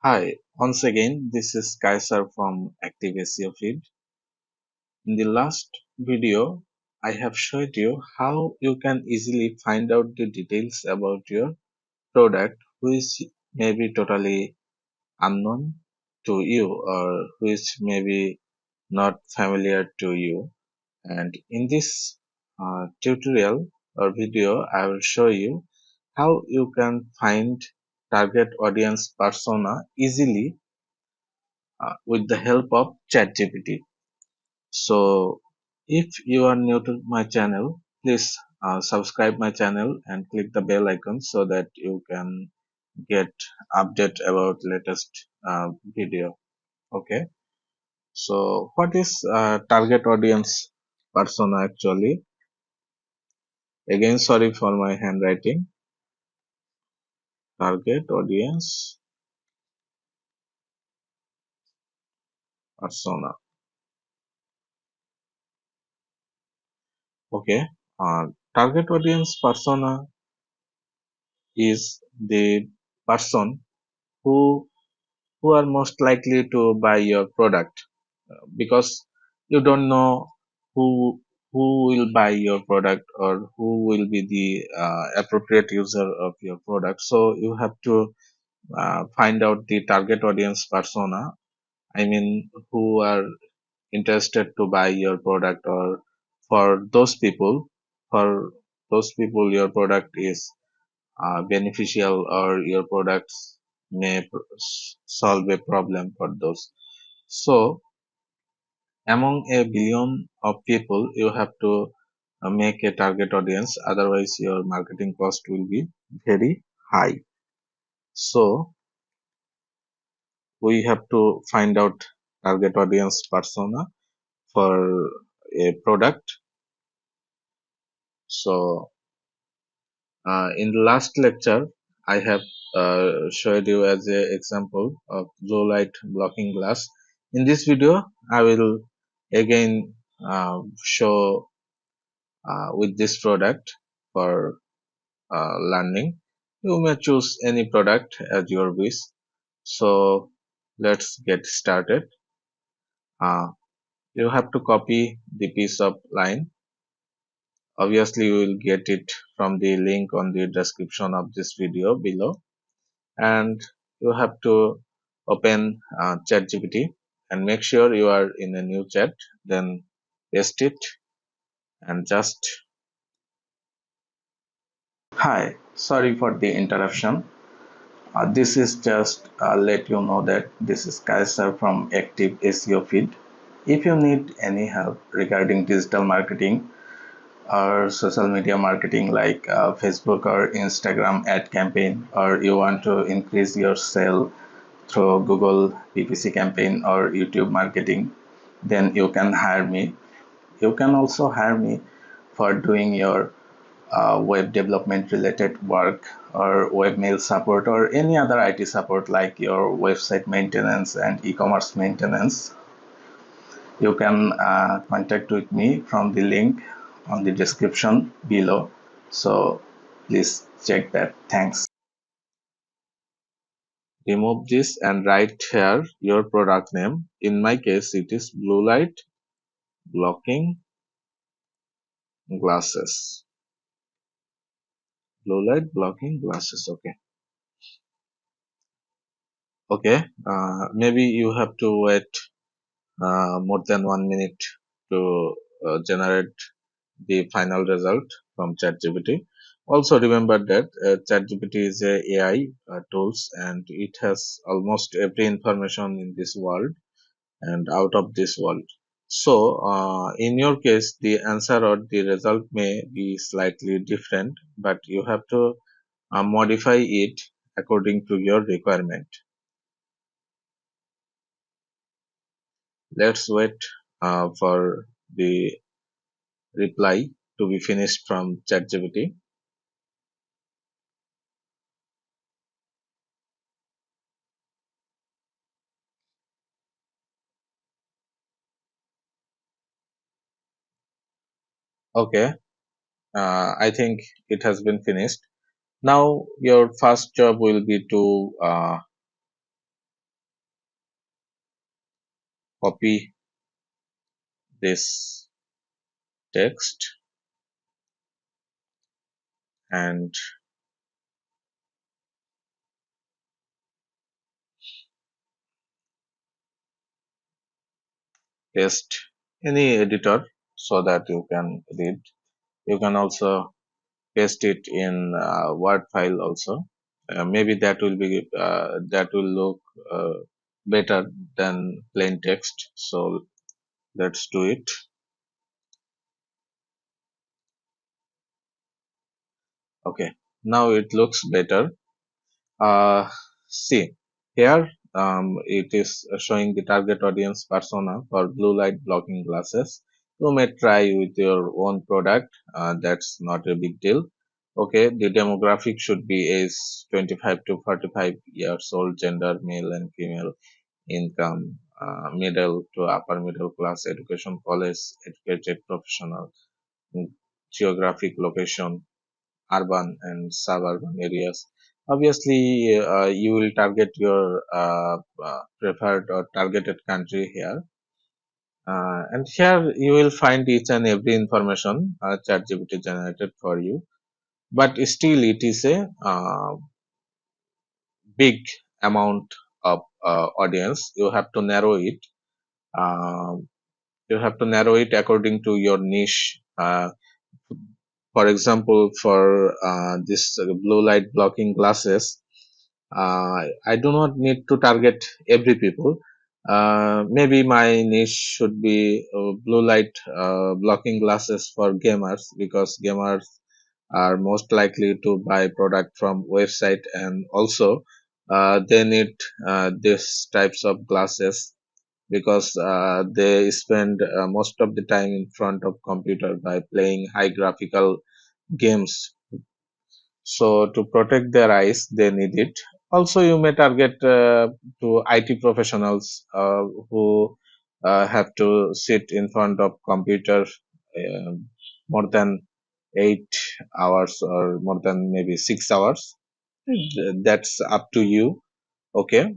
Hi, once again, this is Kaiser from Active SEO Feed. In the last video, I have showed you how you can easily find out the details about your product which may be totally unknown to you or which may be not familiar to you. And in this tutorial or video, I will show you how you can find target audience persona easily with the help of ChatGPT. So, if you are new to my channel, please subscribe my channel and click the bell icon so that you can get update about latest video. Okay. So, what is target audience persona actually? Again, sorry for my handwriting. Target audience persona. Okay. Target audience persona is the person who are most likely to buy your product because you don't know who who will buy your product or who will be the appropriate user of your product, so you have to find out the target audience persona. I mean, who are interested to buy your product, or for those people, for your product is beneficial, or your products may solve a problem for those. So among a billion of people, you have to make a target audience, otherwise your marketing cost will be very high. So we have to find out target audience persona for a product. So in the last lecture, I have showed you as an example of blue light blocking glass. In this video, I will again show with this product for learning. You may choose any product as your wish. So let's get started. Uh, you have to copy the piece of line. Obviously, you will get it from the link on the description of this video below. And you have to open ChatGPT and make sure you are in a new chat, then paste it and just hi, sorry for the interruption. This is just let you know that this is Kaiser from Active SEO Feed. If you need any help regarding digital marketing or social media marketing like Facebook or Instagram ad campaign, or you want to increase your sale through Google PPC campaign or YouTube marketing, then you can hire me. You can also hire me for doing your web development related work or webmail support or any other IT support like your website maintenance and e-commerce maintenance. You can contact with me from the link on the description below. So please check that. Thanks. Remove this and write here your product name. In my case, it is blue light blocking glasses. Blue light blocking glasses. Okay. Okay. Maybe you have to wait more than 1 minute to generate the final result from ChatGPT. Also remember that ChatGPT is a AI tools, and it has almost every information in this world and out of this world. So in your case, the answer or the result may be slightly different, but you have to modify it according to your requirement. Let's wait for the reply to be finished from ChatGPT. Okay, I think it has been finished. Now your first job will be to copy this text and paste any editor so that you can read. You can also paste it in Word file also. Maybe that will look better than plain text. So let's do it. Okay, now it looks better. See here, it is showing the target audience persona for blue light blocking glasses. You may try with your own product. That's not a big deal. Okay, the demographic should be age 25 to 45 years old, gender male and female, income middle to upper middle class, education college educated professional, mm, geographic location urban and suburban areas. Obviously, you will target your preferred or targeted country here. And here you will find each and every information ChatGPT generated for you. But still, it is a big amount of audience. You have to narrow it. Um you have to narrow it according to your niche. For example, for this blue light blocking glasses, I do not need to target every people. Maybe my niche should be blue light blocking glasses for gamers because gamers are most likely to buy product from website and also they need these types of glasses because they spend most of the time in front of computer by playing high graphical games, so to protect their eyes they need it. Also you may target to IT professionals who have to sit in front of computer uh, more than 8 hours or more than maybe 6 hours. That's up to you. Okay,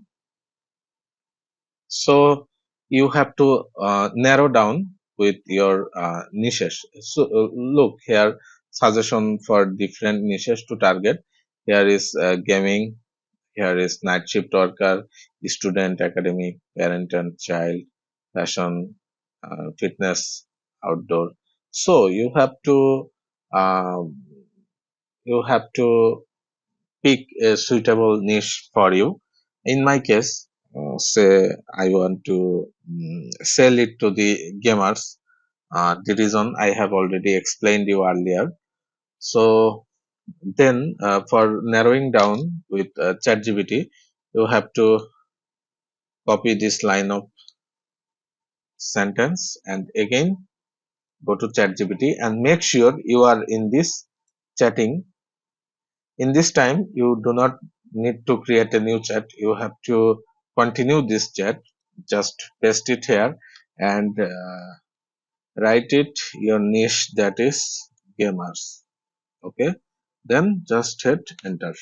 so you have to narrow down with your niches. So look here, suggestion for different niches to target. Here is gaming, here is night shift worker, student, academic, parent and child, fashion, fitness, outdoor. So you have to pick a suitable niche for you. In my case, say I want to sell it to the gamers. The reason I have already explained you earlier. So then, for narrowing down with ChatGPT, you have to copy this line of sentence and again go to ChatGPT and make sure you are in this chatting. In this time, you do not need to create a new chat. You have to continue this chat. Just paste it here and write it your niche, that is gamers. Okay. Then just hit enter.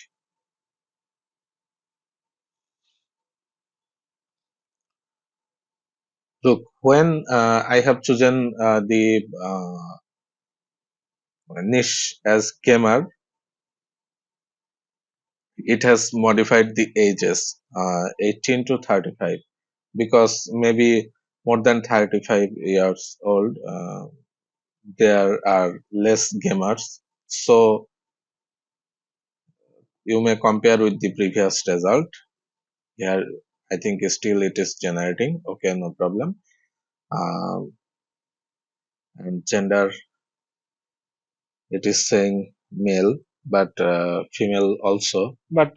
Look, when I have chosen the niche as gamer, it has modified the ages 18 to 35 because maybe more than 35 years old there are less gamers. So you may compare with the previous result. Here I think still it is generating. Okay, no problem. Um, and gender, it is saying male but female also, but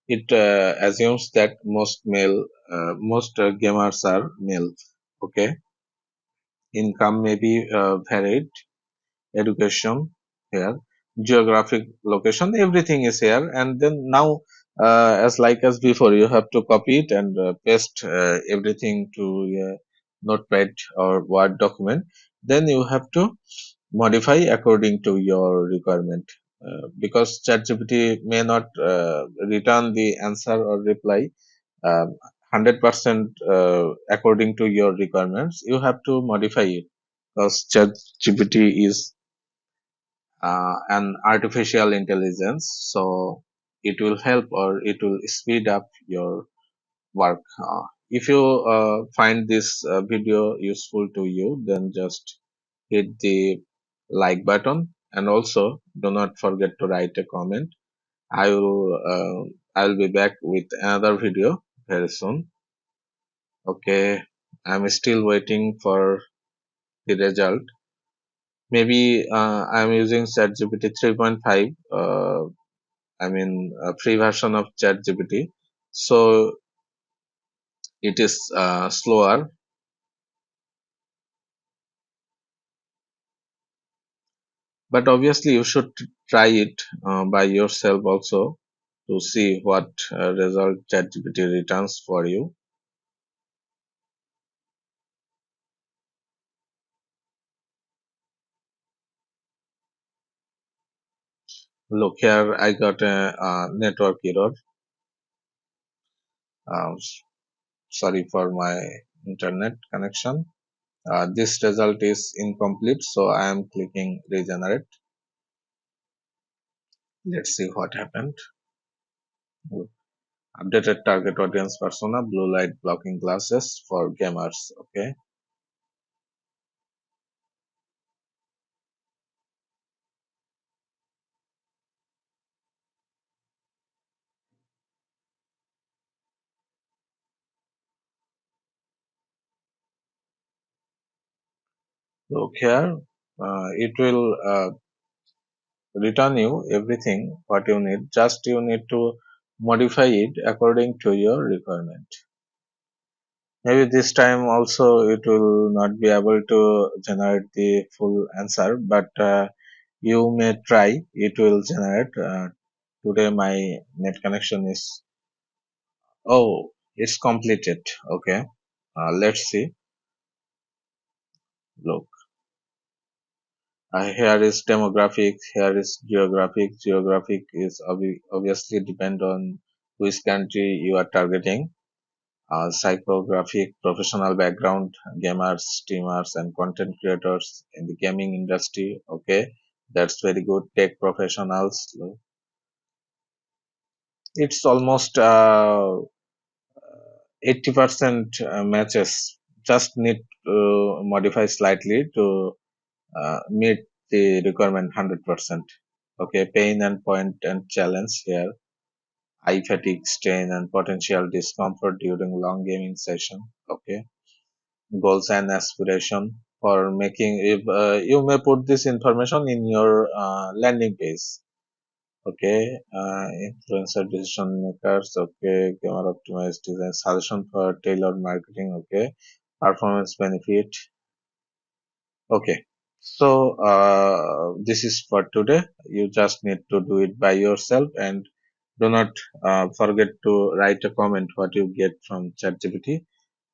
it assumes that most gamers are male. Okay, income may be varied, education here, geographic location, everything is here. And then now as like as before, you have to copy it and paste everything to a notepad or word document. Then you have to modify according to your requirement, because ChatGPT may not return the answer or reply 100% according to your requirements, you have to modify it, because ChatGPT is an artificial intelligence, so it will help or it will speed up your work. If you find this video useful to you, then just hit the like button, and also do not forget to write a comment. I will be back with another video very soon. Okay, I'm still waiting for the result. Maybe I'm using ChatGPT 3.5. I mean, a free version of ChatGPT, so it is slower. But obviously, you should try it by yourself also to see what result ChatGPT returns for you. Look here, I got a network error. Sorry for my internet connection. This result is incomplete, so I am clicking regenerate. Let's see what happened. Updated target audience persona, blue light blocking glasses for gamers. Okay. Look here, it will return you everything what you need. Just you need to modify it according to your requirement. Maybe this time also it will not be able to generate the full answer, but you may try. It will generate. Today my net connection is, oh, it's completed. Okay, let's see. Look, here is demographic. Here is geographic. Geographic is obviously depend on which country you are targeting. Psychographic, professional background, gamers, streamers, and content creators in the gaming industry. Okay, that's very good. Tech professionals. It's almost 80% matches. Just need to modify slightly to meet the requirement 100%. Okay, pain and point and challenge here. Eye fatigue, strain, and potential discomfort during long gaming session. Okay, goals and aspiration for making. If you may put this information in your landing page. Okay, influencer decision makers. Okay, gamer optimized design solution for tailored marketing. Okay, performance benefit. Okay, so this is for today. You just need to do it by yourself, and do not forget to write a comment what you get from ChatGPT.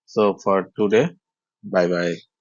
So for today, bye bye.